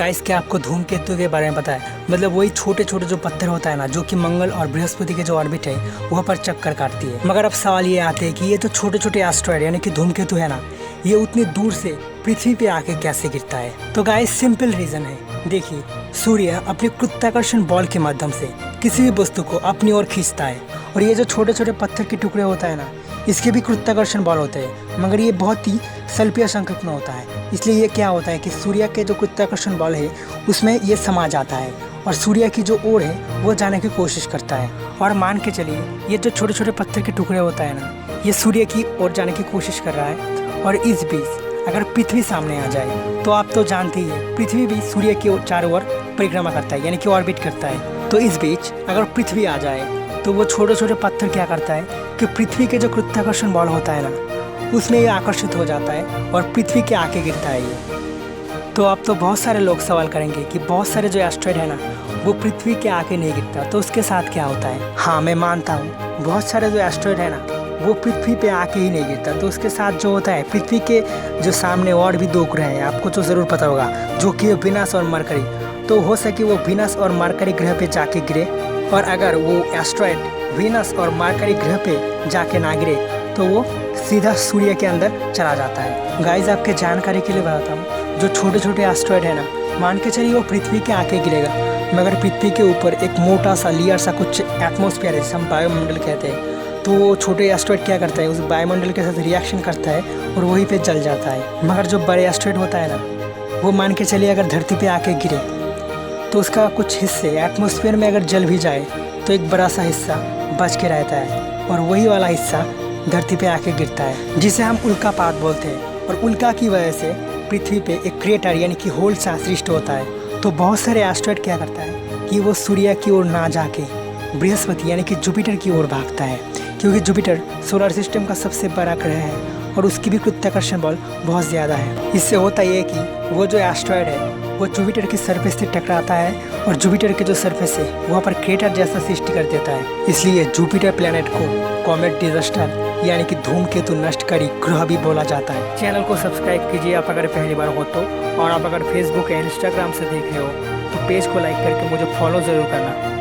Guys, क्या आपको धूमकेतु के बारे में पता है? मतलब वही छोटे छोटे जो पत्थर होता है ना, जो कि मंगल और बृहस्पति के जो ऑर्बिट है वहाँ पर चक्कर काटती है। मगर अब सवाल ये आते हैं कि ये जो छोटे छोटे एस्ट्रॉयड यानी कि धूमकेतु है ना, ये उतनी दूर से पृथ्वी पे आके कैसे गिरता है? तो गाइस, सिंपल रीज़न है। देखिए, सूर्य अपने गुरुत्वाकर्षण बल के माध्यम से किसी भी वस्तु को अपनी ओर खींचता है, और ये जो छोटे छोटे पत्थर के टुकड़े होता है ना, इसके भी गुरुत्वाकर्षण बल होते हैं, मगर ये बहुत ही स्वल्पीय संख्यक में होता है। इसलिए ये क्या होता है कि सूर्य के जो गुरुत्वाकर्षण बल है उसमें ये समा जाता है और सूर्य की जो ओर है वो जाने की कोशिश करता है। और मान के चलिए, ये जो छोटे छोटे पत्थर के टुकड़े होता है ना, ये सूर्य की ओर जाने की कोशिश कर रहा है। और इस बीच अगर पृथ्वी सामने आ जाए तो आप तो जानते ही हैं, पृथ्वी भी सूर्य की चारों ओर परिक्रमा करता है, यानी कि ऑर्बिट करता है। तो इस बीच अगर पृथ्वी आ जाए तो वो छोटे छोटे पत्थर क्या करता है कि पृथ्वी के जो गुरुत्वाकर्षण बल होता है ना, उसमें ये आकर्षित हो जाता है और पृथ्वी के आके गिरता है ये। तो अब तो बहुत सारे लोग सवाल करेंगे कि बहुत सारे जो एस्ट्रॉयड है ना, वो पृथ्वी के आके नहीं गिरता, तो उसके साथ क्या होता है? हाँ, मैं मानता हूँ, बहुत सारे जो एस्ट्रॉयड है ना, वो पृथ्वी पे आके ही नहीं गिरता, तो उसके साथ जो होता है, पृथ्वी के जो सामने और भी दो ग्रह हैं, आपको तो ज़रूर पता होगा, जो कि वीनस और मरकरी। तो हो सके वो वीनस और मरकरी ग्रह पे जाके गिरे, और अगर वो एस्ट्रॉयड वीनस और मरकरी ग्रह पे जाके ना गिरे तो वो सीधा सूर्य के अंदर चला जाता है। गाइस, आपके जानकारी के लिए बताता हूँ, जो छोटे छोटे एस्ट्रॉयड है ना, मान के चलिए वो पृथ्वी के आके गिरेगा, मगर पृथ्वी के ऊपर एक मोटा सा लेयर सा कुछ एटमॉस्फेयर है, जिसे हम वायुमंडल कहते हैं। तो वो छोटे एस्ट्रॉयड क्या करता है, उस वायुमंडल के साथ रिएक्शन करता है और वहीं पे जल जाता है। मगर जो बड़े एस्ट्रॉयड होता है ना, वो मान के चलिए अगर धरती पे आके गिरे तो उसका कुछ हिस्से एटमॉस्फेयर में अगर जल भी जाए तो एक बड़ा सा हिस्सा बच के रहता है, और वही वाला हिस्सा धरती पे आके गिरता है, जिसे हम उल्कापात बोलते हैं। और उल्का की वजह से पृथ्वी पे एक क्रेटर यानी कि होल सा सृष्ट होता है। तो बहुत सारे एस्ट्रॉयड क्या करता है कि वो सूर्य की ओर ना जाके बृहस्पति यानी कि जुपिटर की ओर भागता है, क्योंकि जुपिटर सोलर सिस्टम का सबसे बड़ा ग्रह है और उसकी भी गुरुत्वाकर्षण बल बहुत ज़्यादा है। इससे होता ये कि वो जो एस्ट्रॉयड है वो जुपिटर की सरफेस से टकराता है, और जुपिटर के जो सरफेस है वहाँ पर क्रेटर जैसा सृष्टि कर देता है। इसलिए जुपिटर प्लैनेट को कॉमेट डिजास्टर यानी कि धूमकेतु नष्टकारी ग्रह भी बोला जाता है। चैनल को सब्सक्राइब कीजिए आप अगर पहली बार हो तो, और आप अगर फेसबुक या इंस्टाग्राम से देख रहे हो तो पेज को लाइक करके मुझे फॉलो ज़रूर करना।